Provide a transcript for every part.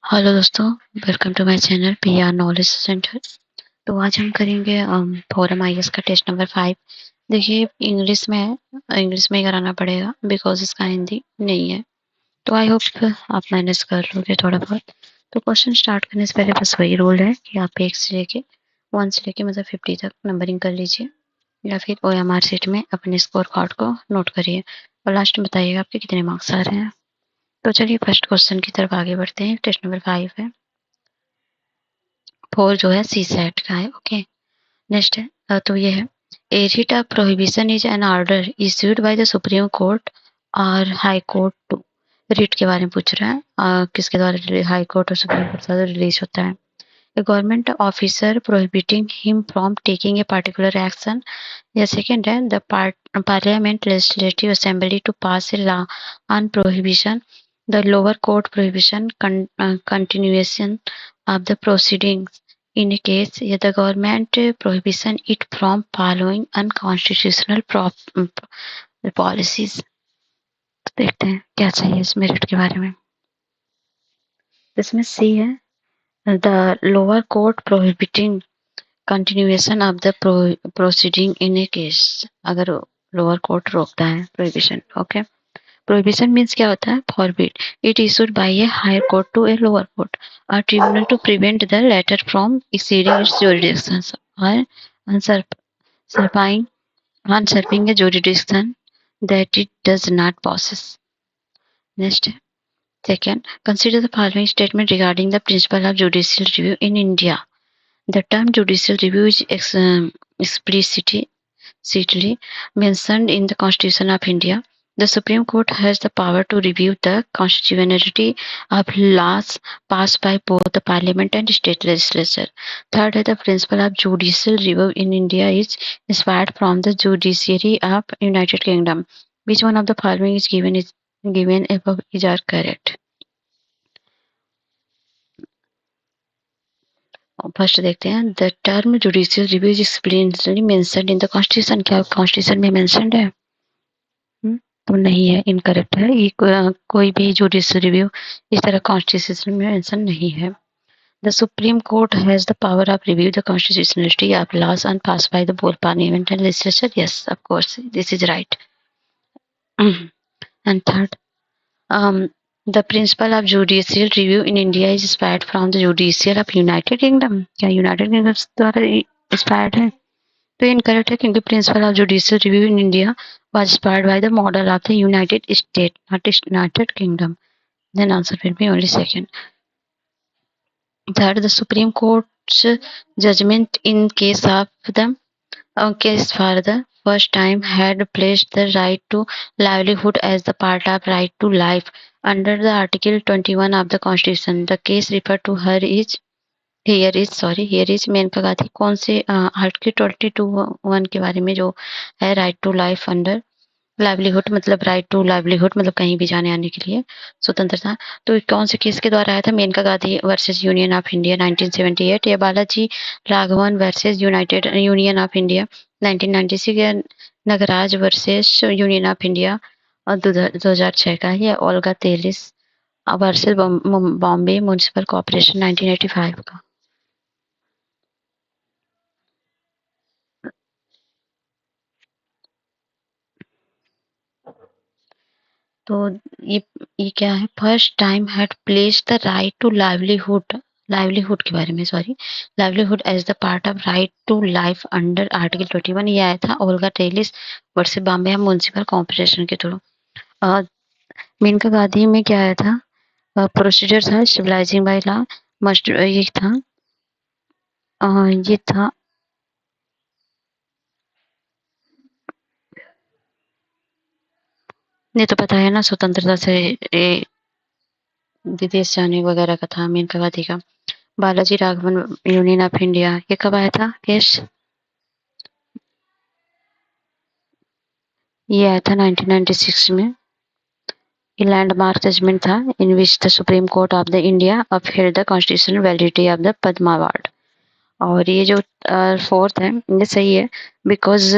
Hello दोस्तों, welcome to my channel PR knowledge centre. तो आज हम करेंगे फोरम आईएएस का टेस्ट नंबर 5। देखिए इंग्लिश में है, इंग्लिश में ही कराना पड़ेगा बिकॉज इसका हिंदी नहीं है। तो आई होप आप मैनेज कर लोगे थोड़ा बहुत। तो क्वेश्चन स्टार्ट करने से पहले बस वही रूल है कि आप 1 से लेके 1 से लेके मतलब 50 तक नंबरिंग कर लीजिए या फिर ओएमआर शीट में अपने स्कोर कार्ड को नोट करिए और लास्ट में बताइएगा आपके कितने मार्क्स आ रहे हैं। तो चलिए फर्स्ट क्वेश्चन की तरफ आगे बढ़ते हैं। टेस्ट नंबर 5 है, 4 जो है सी सेट का है। ओके, नेक्स्ट है तो ये है, a writ of prohibition is an order issued by the supreme court और हाई कोर्ट टू। रिट के बारे में पूछ रहा है, किसके द्वारा हाई कोर्ट और सुप्रीम कोर्ट द्वारा रिलीज होता है। A government officer prohibiting him from taking a particular action. या सेकेंड है, the parliament legislative assembly to pass a law on prohibition. The lower court prohibition continuation of the proceedings in a case. या the government prohibition it from following unconstitutional policies. देखते हैं क्या चाहिए इस merit के बारे में। इसमें सी है, the lower court prohibiting continuation of the proceeding in a case. अगर लोअर कोर्ट रोकता है प्रोहिबिशन। ओके, प्रोहिबिशन मीन्स क्या होता है? Forbid. It issued by a higher court to a lower court or tribunal to prevent the latter from exceeding its jurisdiction or usurping a jurisdiction that it does not possess. Next, second, consider the following statement regarding the principle of judicial review in India. The term judicial review is explicitly mentioned in the Constitution of India. The Supreme Court has the power to review the constitutionality of laws passed by both the Parliament and state legislature. Third, the principle of judicial review in India is inspired from the judiciary of United Kingdom. Which one of the following is given above is are correct? First देखते हैं, the term judicial review is explicitly mentioned in the constitution. क्या constitution में mentioned है? तो नहीं है, incorrect है। ये कोई भी जुडिशियल रिव्यू इस तरह कॉन्स्टिट्यूशन में मेंशन नहीं है। The supreme court has the power of review the constitutionality of laws and pass by the both parliament and legislature. Yes, of course, this is right. And third, the principle of judicial review in India is inspired from the judicial of United Kingdom. क्या United kingdom द्वारा inspired है? तो incorrect है क्योंकि principle of judicial review in India was inspired by the model of the United States, not United Kingdom. Then answer will be only second. Third, the Supreme Court's judgment in case of the case for the first time had placed the right to livelihood as the part of right to life under the Article 21 of the Constitution. The case referred to here is Maneka Gandhi. कौन से article 22(1) के बारे में, जो है right to life under livelihood, मतलब right to livelihood मतलब कहीं भी जाने आने के लिए स्वतंत्रता। तो कौन से केस के द्वारा आया था? Maneka Gandhi versus union of India 1978, या Balaji Raghavan versus united union of India 1996, या Nagaraj versus union of India और 2006 का, या Olga Tellis versus Bombay municipal corporation 1985 का। तो ये क्या है? First time had placed the right to livelihood के बारे में, sorry, livelihood as the part of right to life under article 21। ये आया था Olga Tellis versus Bombay municipal corporation के थ्रू। मेनका गांधी में क्या आया था? प्रोसीजर था सिविलाइजिंग बाय लॉ, मस्ट ये था ये था ये तो पता है ना, स्वतंत्रता से विदेश जाने वगैरह का था मेनका गांधी का। Balaji Raghavan union of India, ये कब आया था केस? ये आया था 1996 में। ये लैंडमार्क जजमेंट था in which the supreme court of the India upheld the constitutional validity of the Padma award. और ये जो फोर्थ है ये सही है because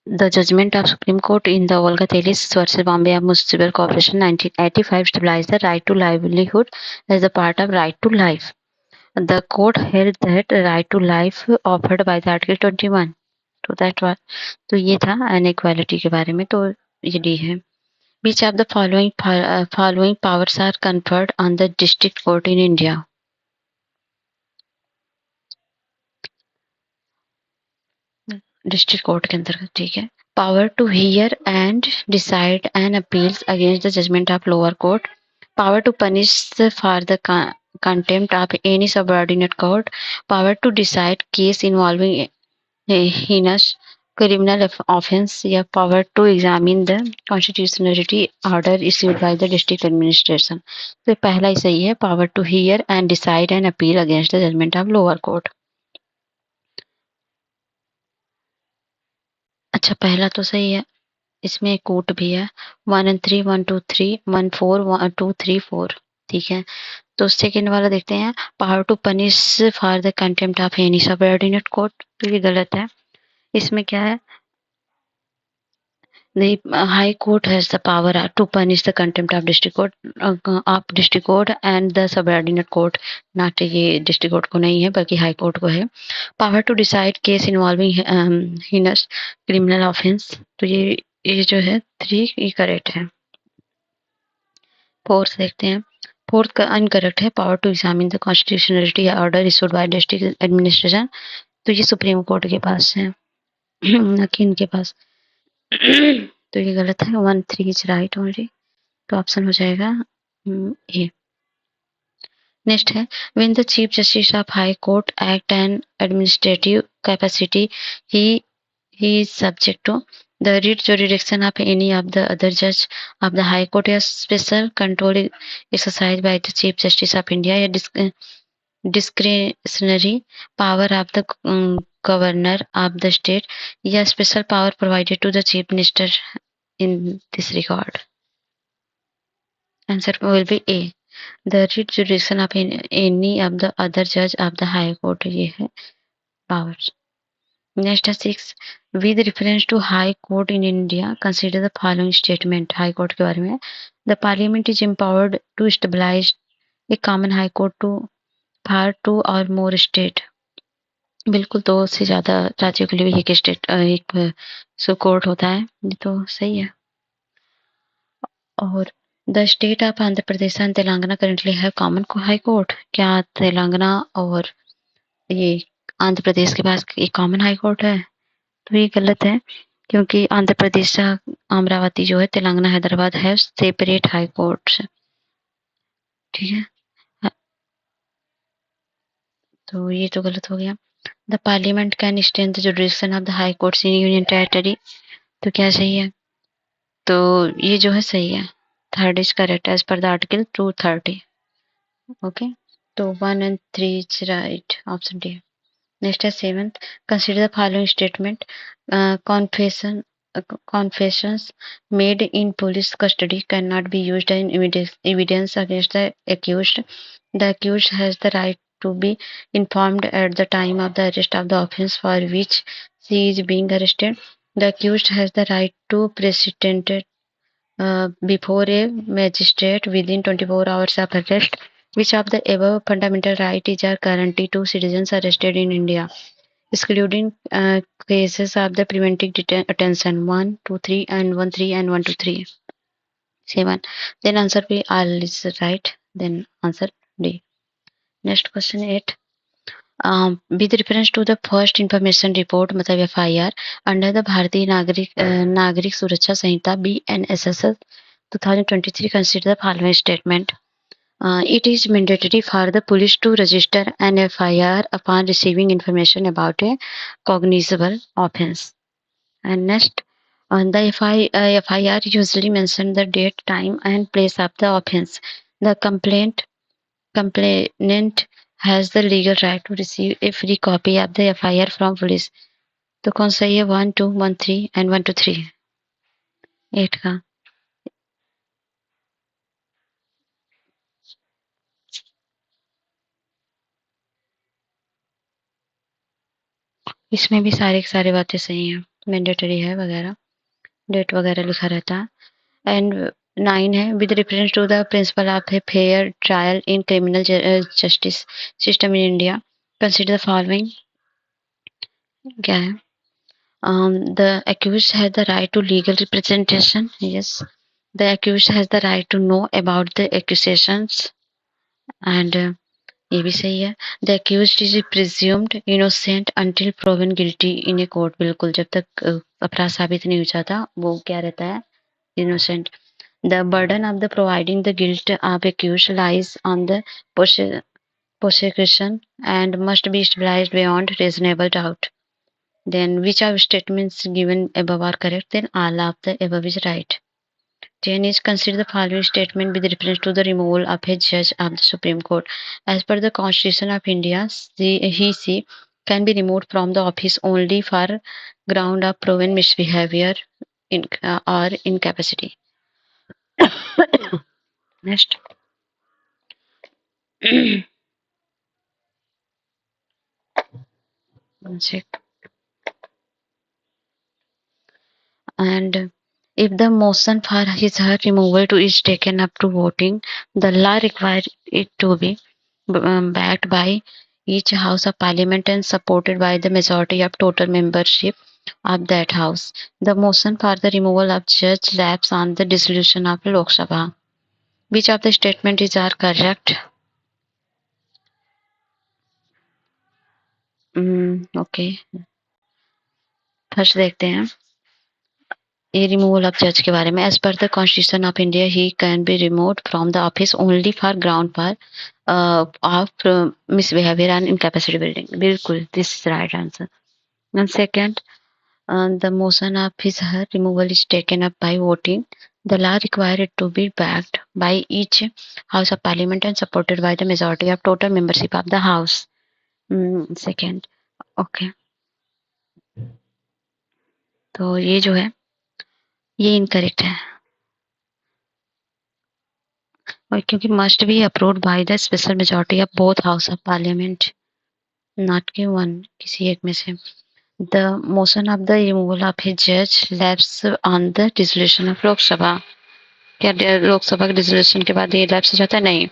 The judgment of Supreme Court in the Olga Telis versus Bombay Municipal Corporation 1985 stabilized the right to livelihood as a part of right to life. The court held that right to life offered by the Article 21 to that was तो ये था inequality के बारे में तो ये D है. Which of the following powers are conferred on the district court in India? District court के अंतर्गत ठीक है. Power to hear and decide an appeals against the judgment of lower court. Power to punish for the contempt of any subordinate court. Power to decide case involving a heinous criminal offense या power to examine the constitutionality order issued by the district administration. तो पहला ही सही है. Power to hear and decide an appeal against the judgment of lower court. अच्छा पहला तो सही है. इसमें कोट भी है 1 and 3 1 2 3 1 4 1 2 3 4 ठीक है. तो सेकेंड वाला देखते हैं. Power to punish for the contempt of any subordinate court तो ये गलत है. इसमें क्या है the high court has the power to punish the contempt of district court and the subordinate court. not ये district court को नहीं है बल्कि high court को है. power to decide case involving heinous criminal offense तो ये जो है 3 ये करेक्ट है. फोर्थ देखते हैं. फोर्थ का अनकरेक्ट है. Power to examine the constitutionality order issued by district administration तो ये सुप्रीम कोर्ट के पास है न कि इनके पास. तो ये गलत है. 1 3 इज राइट ओनली. तो ऑप्शन हो जाएगा ए. नेक्स्ट है. When the chief justice of high court act and administrative capacity he is subject to the writ jurisdiction of any of the other judge of the High Court. A special control exercised by the Chief Justice of India. A discretionary power of the governor of the state. A special power provided to the Chief Minister in this regard. Answer will be A. The writ jurisdiction of any of the other judge of the High Court. ये है powers. Next है 6. With reference to High Court in India, consider the following statement. High Court के बारे में. The Parliament is empowered to establish a common High Court to for 2 or more state. बिल्कुल 2 से ज़्यादा राज्यों के लिए एक स्टेट एक सो कोर्ट होता है. ये तो सही है. और the state of Andhra Pradesh and Telangana currently have common high court. क्या तेलंगाना और ये आंध्र प्रदेश के पास एक कॉमन हाई कोर्ट है? तो ये गलत है क्योंकि आंध्र प्रदेश का अमरावती जो है तेलंगाना हैदराबाद है सेपरेट हाई कोर्ट. ठीक है. तो ये तो गलत हो गया. The parliament can stand the जुडिक्शन of the high courts in union territory तो क्या सही है? तो ये जो है सही है. Third is correct as per the article 230. Okay. तो 1 and 3 इज राइट. Option D. Next is 7th. Consider the following statement. Confessions made in police custody cannot be used in evidence against the accused. The accused has the right to be informed at the time of the arrest of the offense for which she is being arrested. The accused has the right to present before a magistrate within 24 hours of arrest. Which of the above fundamental rights are guaranteed to citizens arrested in India, excluding cases of the preventive detention? 1 2 3 and 1 3 and 1 2 3. 7. Then answer B all is right. Then answer D. Next question 8. With reference to the first information report मतलब FIR under the भारतीय नागरिक सुरक्षा संहिता BNSS 2023, consider the following statement. It is mandatory for the police to register an FIR upon receiving information about a cognizable offense. And next, on the FIR usually mention the date, time, and place of the offense. The complainant has the legal right to receive a free copy of the FIR from police. तो कौन सा ये 1 2 1 3 and 1 2 3 8 का. इसमें भी सारे बातें सही हैं. मैंडेटरी है वगैरह, डेट वगैरह लिखा रहता है। एंड 9 है with reference to the principle of a fair trial in criminal justice system in India consider the following. क्या है? The accused has the right to legal representation. Yes, the accused has the right to know about the accusations. And ये भी सही है। The accused is presumed innocent until proven guilty in a court. बिल्कुल, जब तक अपराध साबित नहीं हो जाता वो क्या रहता है? Innocent. The burden of the providing the guilt of accused lies on the prosecution and must be established beyond reasonable doubt. Then which of statements given above are correct? Then all of the above is right. 10 is consider the following statement with reference to the removal of a judge of the Supreme Court. As per the Constitution of India, she can be removed from the office only for ground of proven misbehavior or incapacity. Next. One sec. And if the motion for his her removal to is taken up to voting, the law requires it to be backed by each house of parliament and supported by the majority of total membership of that house. The motion for the removal of judge laps on the dissolution of Lok Sabha. Which of the statement is are correct? Okay. First देखते हैं ये removal of जज के बारे में। As per the constitution of India he can be removed from the office only for ground पर of misbehaviour and incapacity building. बिल्कुल, this is right answer. And second, the motion of his her removal is taken up by voting. The law required it to be backed by each house of parliament and supported by the majority of total membership of the house. Second, okay. तो ये जो है ये incorrect है, और क्योंकि must be approved by the special majority of both house of parliament, not के one किसी एक में से। The motion of the removal of a जज lapse on the dissolution of Lok Sabha. क्या लोकसभा के डिसोल्यूशन के बाद ये लैप्स हो जाता है? नहीं।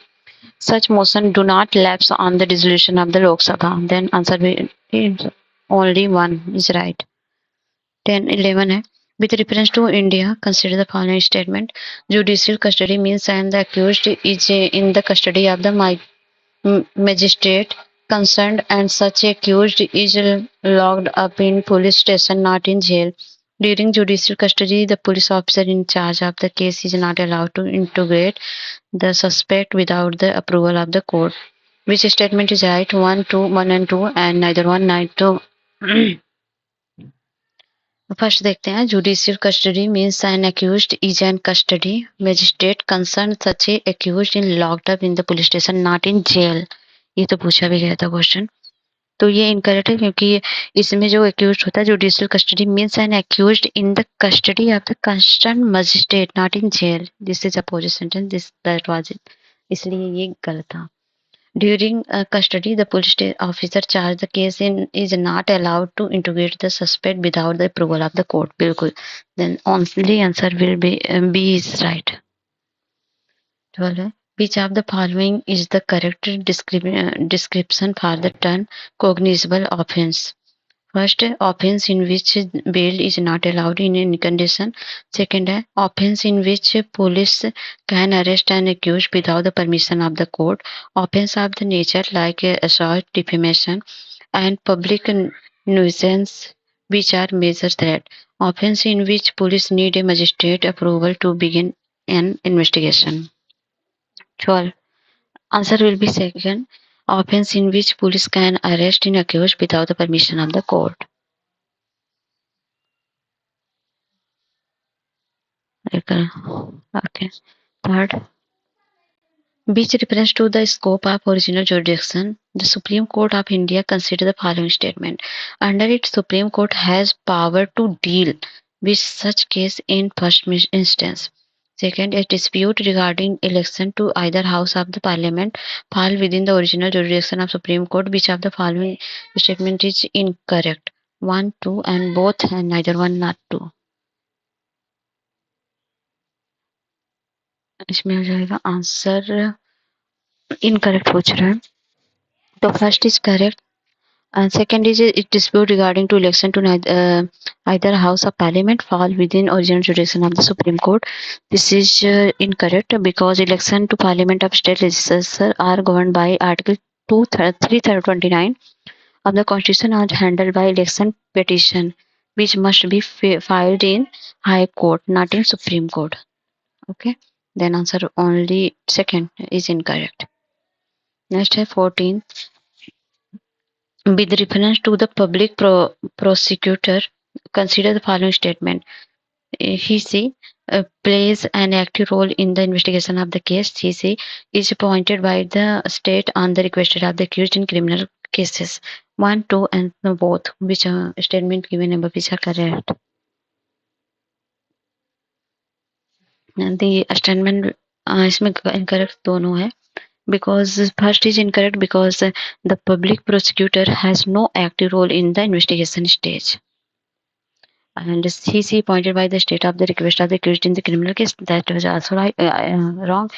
Such motion do not lapse on the dissolution of the Lok Sabha. Then answer भी ओनली वन इज राइट। 10 11 है with reference to India, consider the following statement. Judicial custody means and the accused is in the custody of the magistrate concerned and such accused is locked up in police station, not in jail. During judicial custody, the police officer in charge of the case is not allowed to interrogate the suspect without the approval of the court. Which statement is right? 1, 2, 1 and 2 and neither 1 neither 2. First देखते हैं। Judicial custody means an accused is an custody magistrate concern such a accused in locked up in the police station, not in jail. ये तो पूछा भी गया था question, तो ये इनकरेक्ट है क्योंकि इसमें जो अक्यूज्ड होता है judicial custody means an accused in the custody of the concern magistrate, not in jail. This is opposite sentence, this that was it, इसलिए ये गलत था। During custody, the police officer charged the case is not allowed to interrogate the suspect without the approval of the court. बिल्कुल, then only answer will be B is right. 12 है which of the following is the correct description for the term cognizable offense? First, offense in which bail is not allowed in any condition. Second, offense in which police can arrest an accused without the permission of the court. Offense of the nature like assault, defamation, and public nuisance, which are major threat. Offense in which police need a magistrate approval to begin an investigation. 12. Answer will be second. Offense in which police can arrest an accused without the permission of the court. Okay. Third, which refers to the scope of original jurisdiction. The Supreme Court of India consider the following statement. Under it, Supreme Court has power to deal with such case in first instance. Second, a dispute regarding election to either house of the parliament fall within the original jurisdiction of Supreme Court. Which of the following statement is incorrect? 1, 2 and both and neither one not two. इसमें हो जाएगा answer incorrect पूछ रहा है. तो first is correct. And second is a dispute regarding to election to either House of Parliament fall within original jurisdiction of the Supreme Court. This is incorrect because election to Parliament of state legislatures are governed by Article 329 of the Constitution and handled by election petition, which must be filed in High Court, not in Supreme Court. Okay, then answer only second is incorrect. Next है 14. With reference to the public prosecutor, consider the following statement. He plays an active role in the investigation of the case. He is appointed by the state on the request of the accused in criminal cases. 1, 2 and both. Which statement given above is correct? The statement इसमें incorrect दोनों है. Because first is incorrect because the public prosecutor has no active role in the investigation stage. And CC appointed by the state of the request of the accused in the criminal case. That was also wrong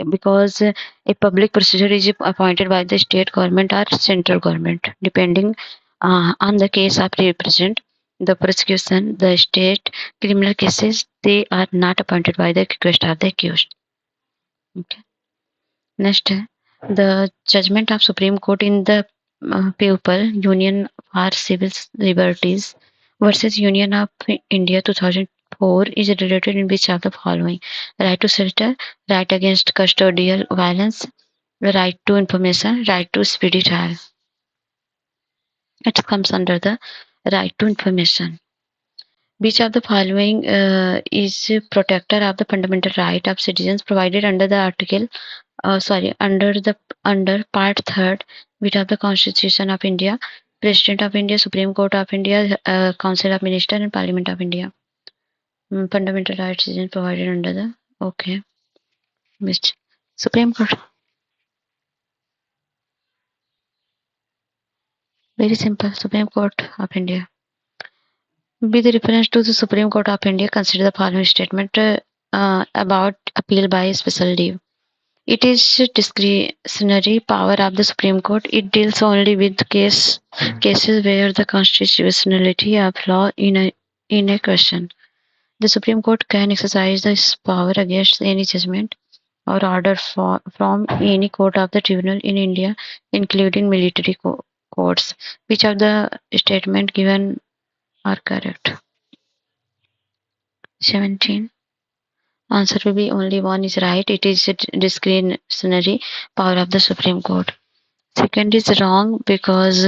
because a public prosecutor is appointed by the state government or central government depending on the case of represent the prosecution. The state criminal cases, they are not appointed by the request of the accused. Okay. Next, the judgment of Supreme Court in the Pupil Union for Civil Liberties versus Union of India 2004 is related in which of the following? Right to shelter, right against custodial violence, right to information, right to speedy trial. It comes under the right to information. Which of the following is protector of the fundamental right of citizens provided under the article under part third bit of the Constitution of India, President of India, Supreme Court of India, Council of Ministers and Parliament of India. Fundamental rights is provided under the which Supreme Court. Very simple. Supreme Court of India. With reference to the Supreme Court of India, consider the following statement about appeal by special leave. It is discretionary power of the Supreme Court. It deals only with cases where the constitutionality of law in a question. The Supreme Court can exercise this power against any judgment or order from any court of the tribunal in India, including military courts. Which of the statement given are correct? 17. Answer will be only one is right. It is a discretionary power of the Supreme Court. Second is wrong because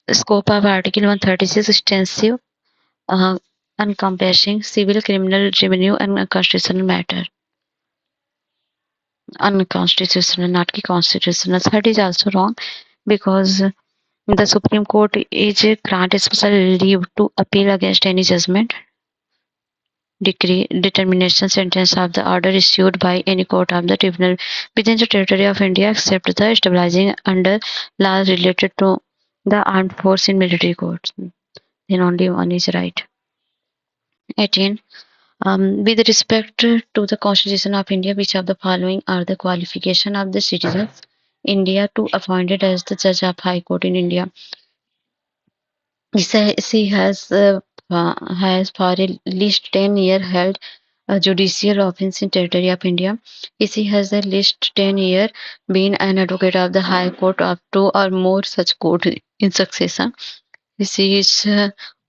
scope of Article 136 extensive, encompassing civil, criminal, revenue, and constitutional matter. Unconstitutional, not constitutional. Third is also wrong because the Supreme Court is granted special leave to appeal against any judgment, decree, determination, sentence of the order issued by any court of the tribunal within the territory of India except the stabilizing under laws related to the armed force in military courts. Then only one is right. 18. With respect to the Constitution of India, which of the following are the qualification of the citizens India to appointed as the judge of High Court in India? She has for at least 10 years held a judicial office in territory of India. She has at least 10 years been an advocate of the High Court of two or more such court in succession. She is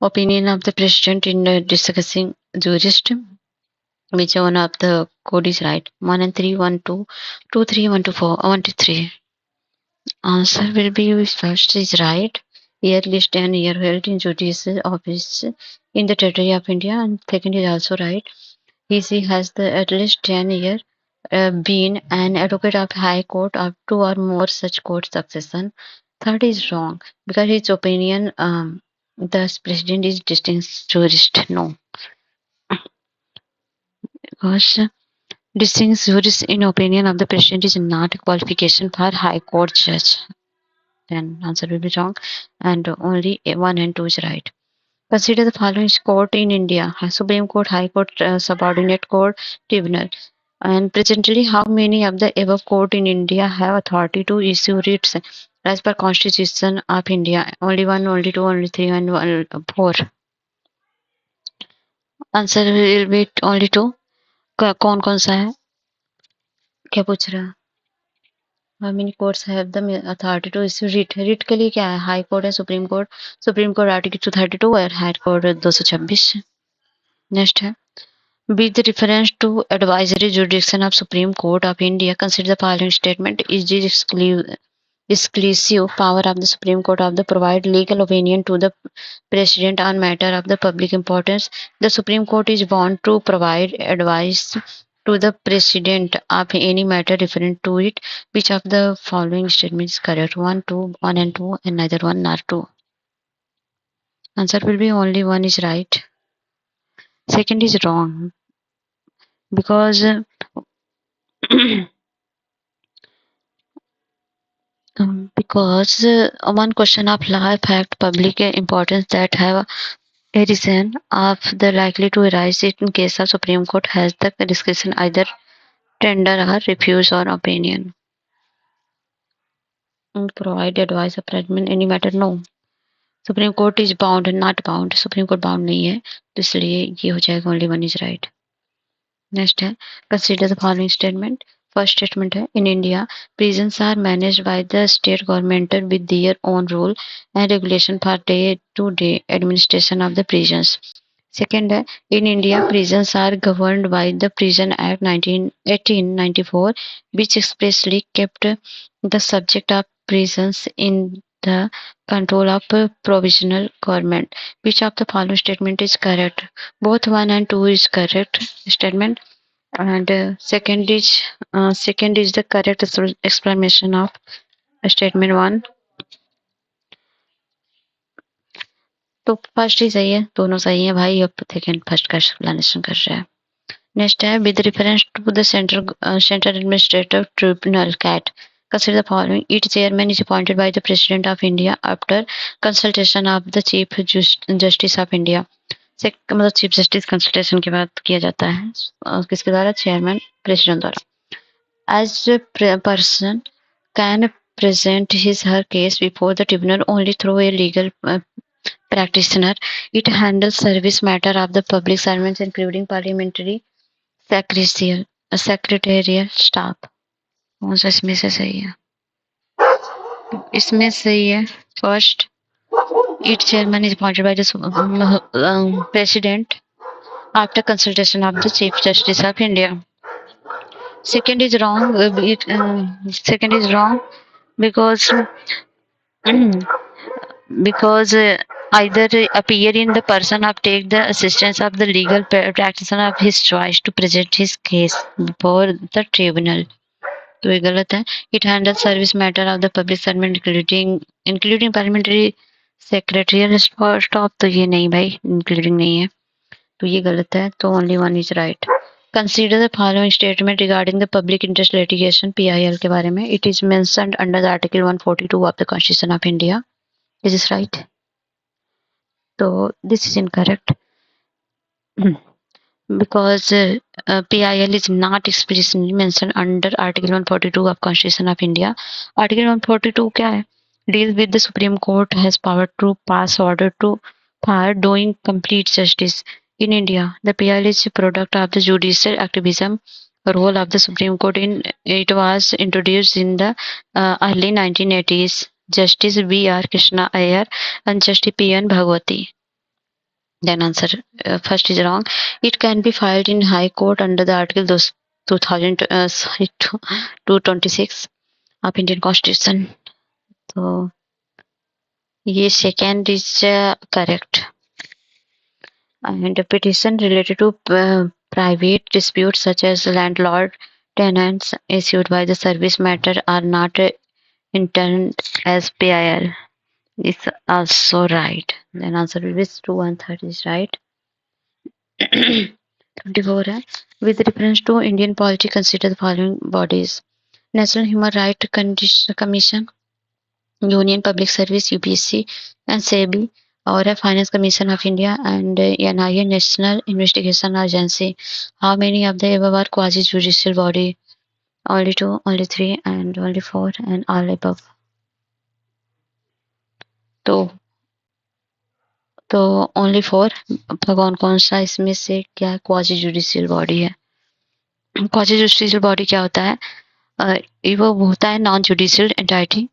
opinion of the president in discussing jurist. Which one of the code is right? 1 and 3, 1, 2, 2, 3, 1, 2, 4, 1 to 3. Answer will be first is right. At least 10 years held in judicial office in the territory of India, and second is also right. He has the at least 10 years been an advocate of High Court of two or more such court succession. Third is wrong because his opinion the president is distinguished jurist. No, because distinguished jurist in opinion of the president is not a qualification for High Court judge. then answer will be wrong, and only 1 and 2 is right. Consider the following court in India: Supreme Court, High Court, Subordinate Court, Tribunal. And presently, how many of the above court in India have authority to issue writs as per Constitution of India? Only one, only two, only three, and one, four. Answer will be only two. कौन कौन सा है? क्या पूछ रहा है? How many courts have the authority to issue writ? Writ के लिए क्या है? हाई कोर्ट है, supreme court. Supreme court article 232 और हाई कोर्ट 226. नेक्स्ट है, with reference to advisory jurisdiction of Supreme Court of India, consider the following statement: is the exclusive power of the Supreme Court of the provide legal opinion to the President on matter of the public importance. The Supreme Court is bound to provide advice to the President of any matter referring to it. Which of the following statements is correct? 1, 2, 1 and 2, and neither 1 nor 2. Answer will be only 1 is right. Second is wrong because one question of law fact public importance that have arisen of the likely to arise in case of Supreme Court has the discretion either tender or refuse or opinion. Provide advice of president any matter? No. Supreme Court is bound not bound. Supreme Court bound नहीं है, तो इसलिए ये हो जाएगा only one is right. Next है, consider the following statement. First statement है, in India, prisons are managed by the state government with their own rule and regulation for day-to-day administration of the prisons. Second है, in India, prisons are governed by the Prison Act 1894, which expressly kept the subject of prisons in the control of provisional government. Which of the following statement is correct? Both 1 and 2 is correct statement, and second is the correct explanation of statement 1. तो first ही सही है, दोनों सही है भाई. अब second first का explanation कर रहा है. नेक्स्ट है, with reference to the central administrative tribunal CAT, consider the following. Its chairman is appointed by the President of India after consultation of the Chief Justice of India. मतलब chief justice consultation के बाद किया जाता है. किसके द्वारा? Chairman, president द्वारा. As person can present his her case before the tribunal only through a legal practitioner. It handles service matter of the public servants including parliamentary secretarial staff. कौन सा इसमें से सही है? इसमें सही है first. Its chairman is appointed by the president after consultation of the Chief Justice of India. Second is wrong. Second is wrong because either appear in the person or take the assistance of the legal practitioner of his choice to present his case before the tribunal. तो ये गलत है. It handles service matter of the public servant including parliamentary secretarial staff. तो ये नहीं भाई, including नहीं है, तो ये गलत है. तो only one is right. Consider the following statement regarding the public interest litigation PIL के बारे में. It is mentioned under the article 142 of the Constitution of India. Is this right? So this is incorrect because PIL is not explicitly mentioned under Article 142 of Constitution of India. Article 142 क्या है? Deals with the Supreme Court has power to pass order to for doing complete justice. In India, the PIL is a product of the judicial activism role of the Supreme Court. It was introduced in the early 1980s. Justice B.R. Krishna Iyer and Justice P.N. Bhagwati. Then answer first is wrong. It can be filed in High Court under the Article 226 of Indian Constitution. So ये second is correct. And a petition related to private disputes such as landlord tenants issued by the service matter are not intended as PIL. It's also right. Then answer will be 2 and 3 is right. 24 है. With reference to Indian polity, consider the following bodies: National Human Rights Commission, Union Public Service UPSC and SEBI or a Finance Commission of India and NIA National Investigation Agency. How many of the above are quasi-judicial body? Only two, only three, and only four, and all above. तो तो only four. कौन कौन सा इसमें से क्या quasi judicial body है? Quasi judicial body क्या होता है? वो होता है non judicial entity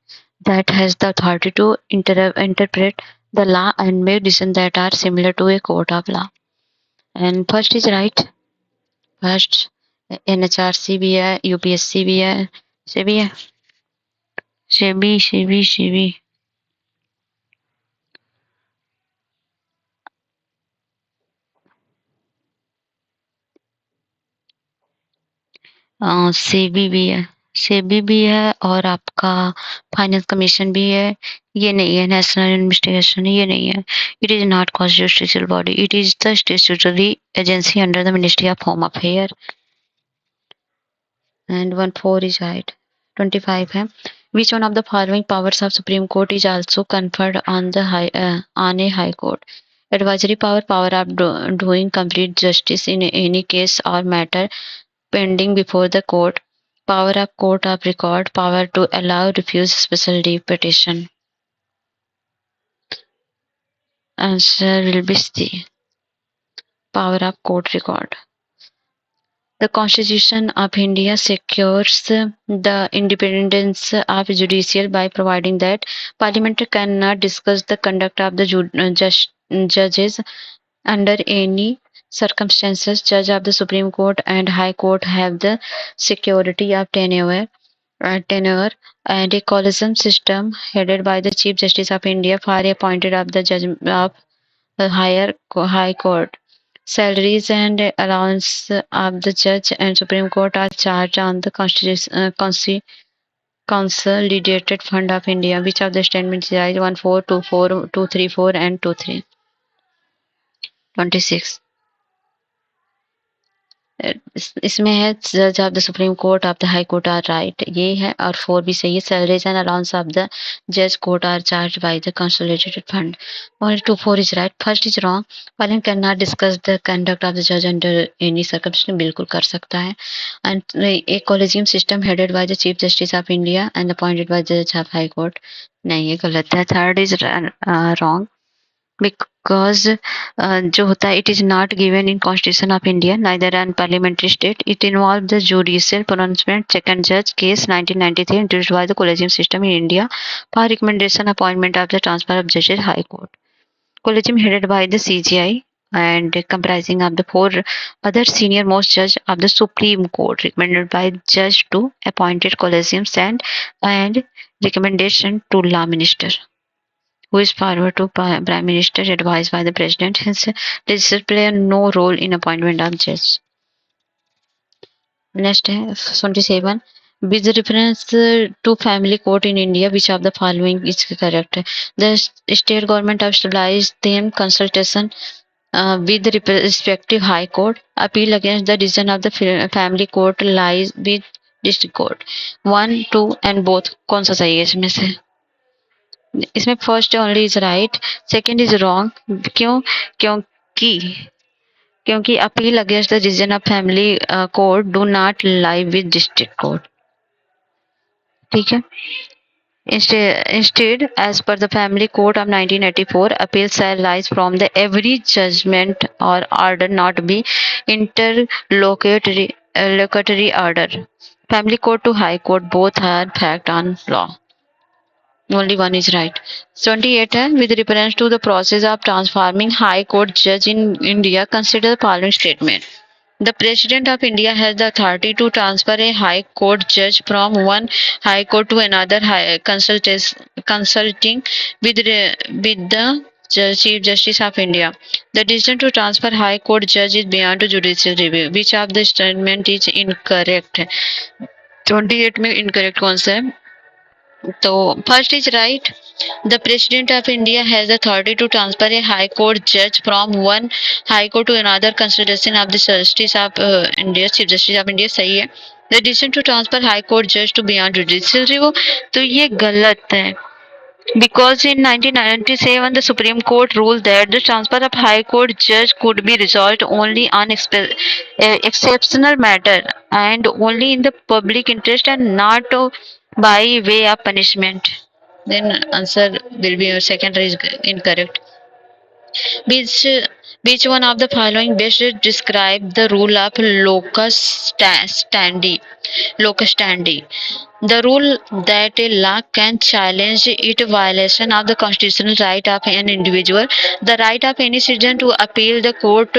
that has the authority to interpret the law and make decisions that are similar to a court of law. And first is right. First NHRC भी है, UPSC भी है, सेबी है, सेबी सेबी भी है और आपका फाइनेंस कमीशन भी है। ये नहीं है नेशनल इन्वेस्टिगेशन, ये नहीं है। It is not constitutional body, it is the statutory agency under the ministry of home affair. And 1 4 is right. 25 है। Which one of the following powers of Supreme Court is also conferred on a High Court? Advisory power, power of doing complete justice in any case or matter pending before the court, power of court of record, power to allow refuse special leave petition. Answer will be C. Power of court record. The Constitution of India secures the independence of judicial by providing that Parliament cannot discuss the conduct of the judges under any circumstances. Judge of the Supreme Court and High Court have the security of tenure and a collegium system headed by the Chief Justice of India for appointed of the judge of the High Court. Salaries and allowance of the judge and Supreme Court are charged on the Consolidated Fund of India. Which of the statements is right? 1 4 2 4 2 3 4 and 2 3. 26. इसमें है जज of the supreme court of the high court are right, ये है। और 4 भी सही है। Salaries and allowance of the जज court are charge by the consolidated fund. Only 2 4 is right. First is wrong. Parliament can not discuss the conduct of the जज under any circumstance, बिल्कुल कर सकता है। And a collegium system headed by the chief justice of India and appointed by जज of high court, नहीं, ये गलत है। थर्ड इज रॉन्ग because जो होता है, it is not given in Constitution of India, neither an parliamentary state. It involves the judicial pronouncement, second judge case 1993 introduced by the collegium system in India for recommendation appointment of the transfer of judges High Court. Collegium headed by the CJI and comprising of the 4 other senior most judge of the Supreme Court recommended by judge to appointed collegium and recommendation to law minister, who is forward to Prime Minister advised by the President. Hence, legislature play no role in appointment of judge. Next, 27. With reference to family court in India, which of the following is correct? The state government have established them consultation with the respective high court. Appeal against the decision of the family court lies with district court. 1 2 and both कौन सा सही है इसमें से? इसमें first only is right, second is wrong. क्यों? क्योंकि appeal against the decision of family court do not lie with district court. ठीक है। Instead, as per the Family Court of 1984, appeals shall rise from the every judgment or order, not be interlocutory order. Family Court to High Court both are fact on law. Only one is right. 28 है, with reference to the process of transforming High Court judge in India, consider the following statement. The President of India has the authority to transfer a High Court judge from one High Court to another, consulting with the Chief Justice of India. The decision to transfer High Court judge is beyond judicial review. Which of the statement is incorrect? 28 में incorrect कौन सा है? तो first is right. The president of India has authority to transfer a high court जज from one high court to another consideration of the justice of India, chief justice of India, सही है। The decision to transfer high court जज to beyond judicial review, तो ये गलत है। Because in 1997 the Supreme Court ruled that the transfer of High Court judge could be resolved only on exceptional matter and only in the public interest and not by way of punishment. Then answer will be your second is incorrect. Which which one of the following best describe the rule of locus standi? The rule that a law can challenge it violation of the constitutional right of an individual, the right of any citizen to appeal the court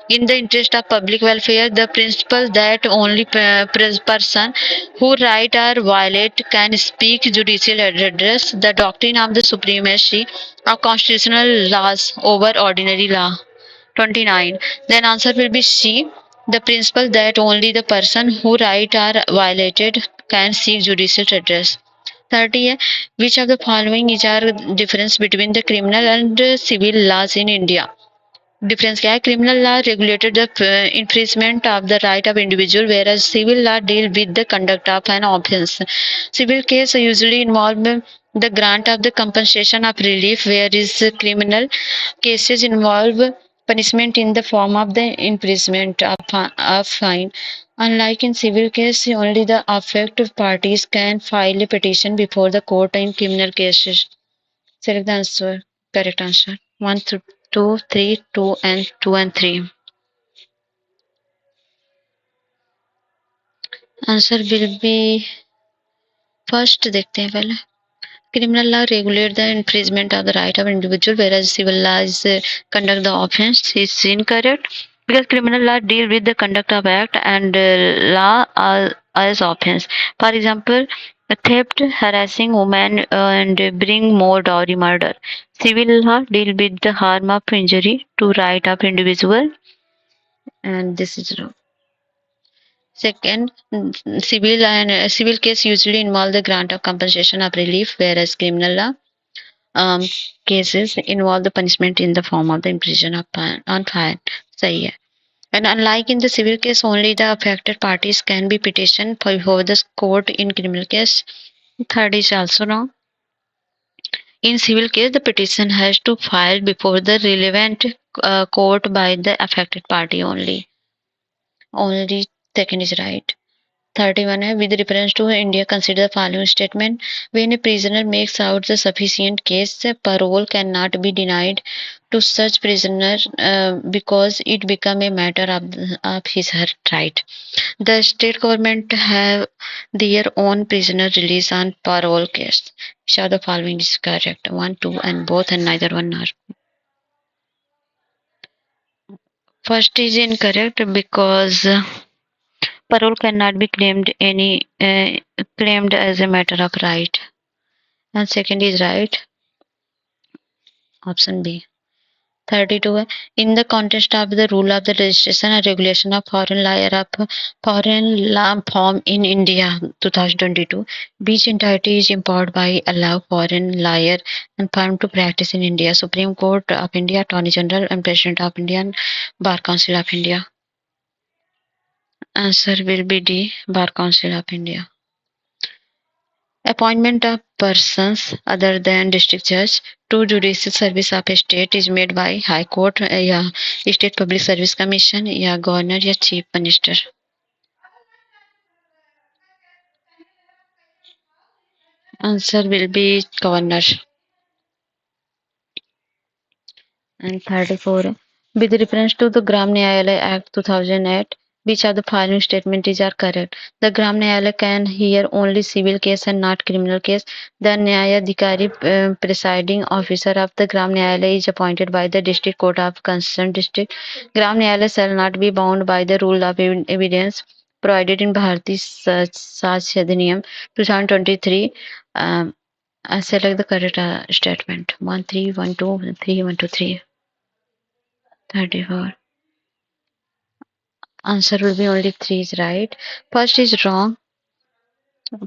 in the interest of public welfare, the principle that only person who right or violate can speak judicial address, the doctrine of the supremacy of constitutional laws over ordinary law. 29. Then answer will be C. The principle that only the person who right are violated can seek judicial redress. 30 है which of the following is our difference between the criminal and civil laws in India? Difference क्या है? Criminal law regulated the infringement of the right of individual, whereas civil law deal with the conduct of an offence. Civil case usually involve the grant of the compensation of relief, whereas criminal cases involve punishment in the form of the imprisonment of fine. Unlike in civil case, only the affected parties can file a petition before the court in criminal cases. Select the answer. Correct answer. 1 through 2, 3, 2 and 2 and 3. Answer will be first देखते हैं पहले. Criminal law regulate the infringement of the right of individual, whereas civil law is conduct the offense. Is incorrect because criminal law deal with the conduct of act and law as offense. For example, theft, harassing women, and bring more dowry, murder. Civil law deal with the harm of injury to right of individual, and this is wrong. Second, civil case usually involve the grant of compensation of relief, whereas criminal law um, cases involve the punishment in the form of the imprisonment on fine. सही है. And unlike in the civil case, only the affected parties can be petitioned before the court in criminal case. Third is also wrong. In civil case, the petition has to file before the relevant court by the affected party only. Only second is right. 31 है with reference to India, consider the following statement. When a prisoner makes out the sufficient case, parole cannot be denied to such prisoner because it become a matter of his her right. The state government have their own prisoner release on parole case. Which of the following is correct? 1, 2 and both and neither one are. First is incorrect because parole cannot be claimed as a matter of right. And second is right. Option B. 32 है in the context of the rule of the registration and regulation of foreign law form in India 2022, which entity is empowered by allow foreign lawyer and firm to practice in India? Supreme Court of India, Attorney General and President of Indian Bar Council of India. Answer will be D. Bar Council of India. Appointment of persons other than district judge to judicial service of a state is made by High Court या State Public Service Commission या Governor या Chief Minister. Answer will be Governor. And 34 with reference to the Gram Nyayalaya Act 2008, which of the following statements are correct? The Gram Nyayalaya can hear only civil case and not criminal case. The Nyayadhikari presiding officer of the Gram Nyayalaya is appointed by the district court of concerned district. Gram Nyayalaya shall not be bound by the rule of evidence provided in Bharati Sachya Adhiniyam 2023. I select the correct statement. 1, 3, 1, 2, 3, 1, 2, 3. 34. Answer will be only 3 is right. First is wrong.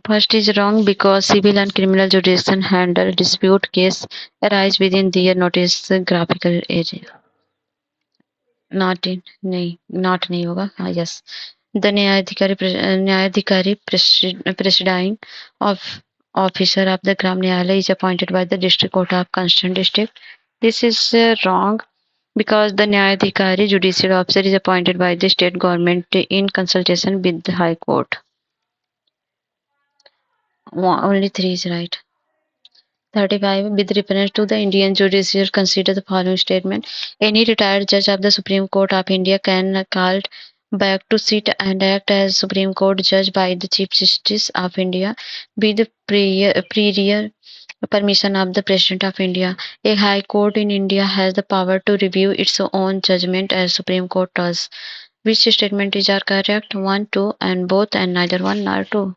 First is wrong because civil and criminal jurisdiction handle dispute case arise within their notice graphical area. Not in नहीं होगा. Yes. The न्यायाधिकारी presiding of officer of the Gram Nyaya is appointed by the District Court of Concerned District. This is wrong because the Nyayadhikari judicial officer is appointed by the state government in consultation with the High Court. Only three is right. 35. With reference to the Indian judicial, consider the following statement. Any retired judge of the Supreme Court of India can called back to sit and act as Supreme Court judge by the Chief Justice of India with prior permission of the President of India. A High Court in India has the power to review its own judgment as Supreme Court does. Which statement is are correct? 1, 2 and both and neither 1 nor 2.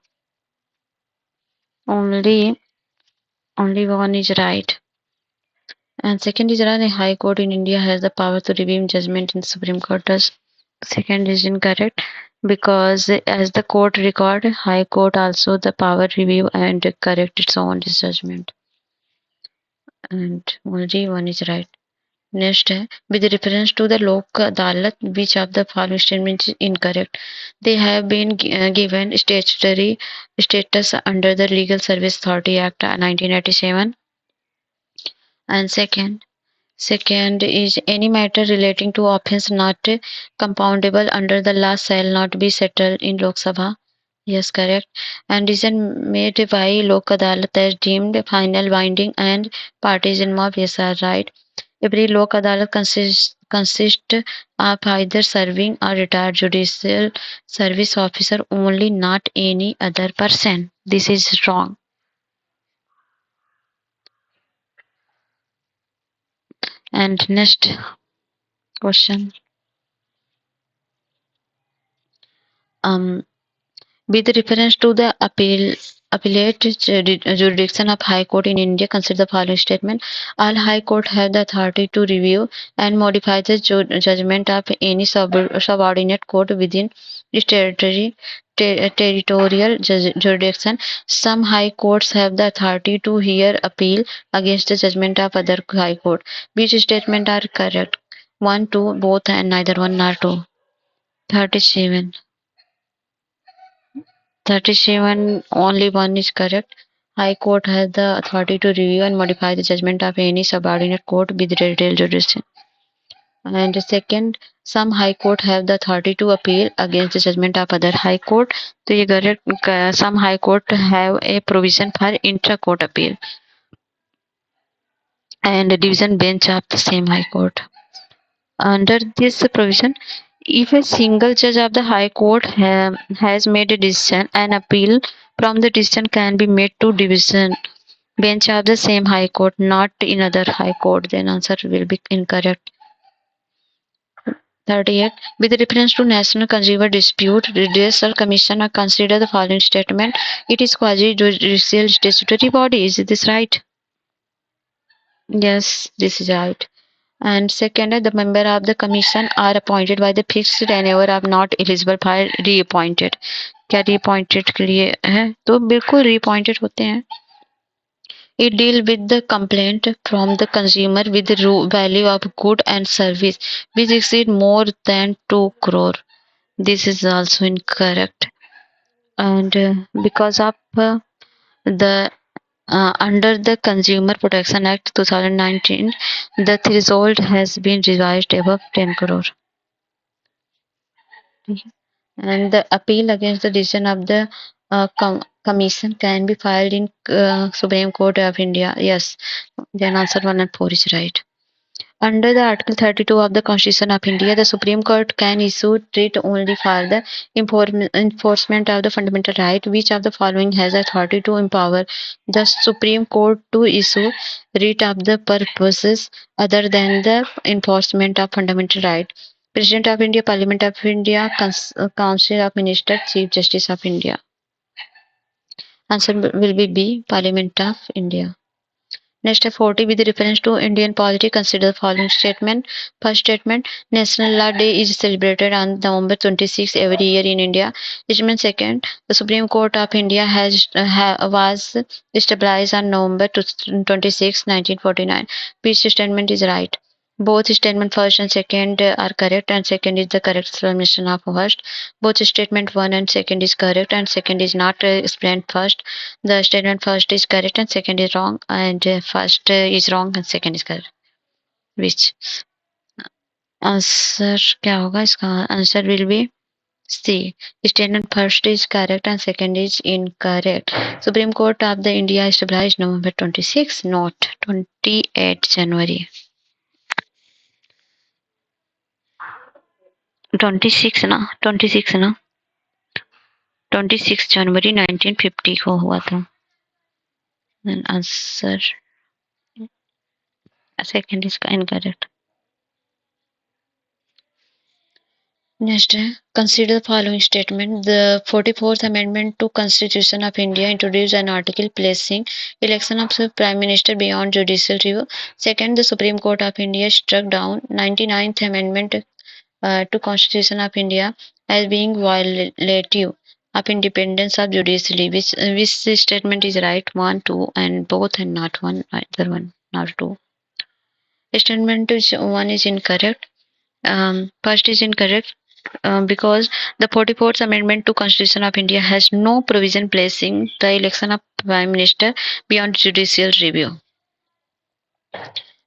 Only one is right. And second is that the High Court in India has the power to review judgment in the Supreme Court does. Second is incorrect because as the court record, High Court also the power review and correct its own judgment. And only one is right. Next, with reference to the Lok Adalat, which of the following statements is incorrect? They have been given statutory status under the Legal Service Authority Act 1987. And second is any matter relating to offence not compoundable under the law shall not be settled in Lok Sabha. Yes, correct. And decision made by Lok Adalat as deemed final binding and parties involved. Yes, are right. Every Lok Adalat consists of either serving or retired judicial service officer only, not any other person. This is wrong. And next question. With reference to the appellate jurisdiction of High Court in India, consider the following statement. All High Court have the authority to review and modify the judgment of any subordinate court within its territorial jurisdiction. Some High Courts have the authority to hear appeal against the judgment of other High Court. Which statement are correct? 1, 2, both and neither 1 nor 2. 37. 37 only one is correct. High Court has the authority to review and modify the judgment of any subordinate court with territorial jurisdiction. And second, some High Court have the authority to appeal against the judgment of other High Court. So ये correct. Some High Court have a provision for intra-court appeal and a division bench of the same High Court. Under this provision, if a single judge of the High Court has made a decision, an appeal from the decision can be made to division bench of the same High Court, not in other High Court. Then answer will be incorrect. 38. With reference to National Consumer Dispute Redressal Commission, consider the following statement. It is quasi-judicial statutory body. Is this right? Yes, this is right. And second, the member of the commission are appointed by the fixed tenure of not eligible for reappointed. क्या reappointed के लिए है? तो बिल्कुल reappointed होते हैं. It deal with the complaint from the consumer with the value of good and service which exceed more than 2 crore. This is also incorrect. And because of the under the Consumer Protection Act 2019, the threshold has been revised above 10 crore. And the appeal against the decision of the commission can be filed in Supreme Court of India. Yes, then answer 1 and 4 is right. Under the Article 32 of the Constitution of India, the Supreme Court can issue writ only for the enforcement of the fundamental right. Which of the following has authority to empower the Supreme Court to issue writ of the purposes other than the enforcement of fundamental right? President of India, Parliament of India, Council of Ministers, Chief Justice of India. Answer will be B, Parliament of India. Next, 40. With reference to Indian polity, consider the following statement. First statement, National Law Day is celebrated on November 26 every year in India. Statement second, the Supreme Court of India was established on November 26, 1949. Which statement is right? Both statement first and second are correct, and second is the correct explanation of first. Both statement one and second is correct, and second is not explained first. The statement first is correct and second is wrong, and first is wrong and second is correct. Which answer क्या होगा? इसका answer will B C. Statement first is correct and second is incorrect. Supreme Court of the India established November 26, not 28 January. 26 ना 26 ना 26 जनवरी 1950 को हुआ था. Then answer second is incorrect. Next, consider the following statement. The 44th Amendment to Constitution of India introduced an article placing election of Prime Minister beyond judicial review. Second, the Supreme Court of India struck down 99th Amendment to Constitution of India as being violative of independence of judiciary. Which statement is right? 1, 2, and both, and not one, either one, not two. Statement one is incorrect. First is incorrect because the 44th Amendment to Constitution of India has no provision placing the election of Prime Minister beyond judicial review.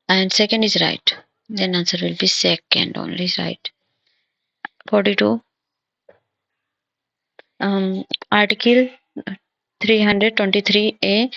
And second is right. Then answer will be second only right. 42. Article 323A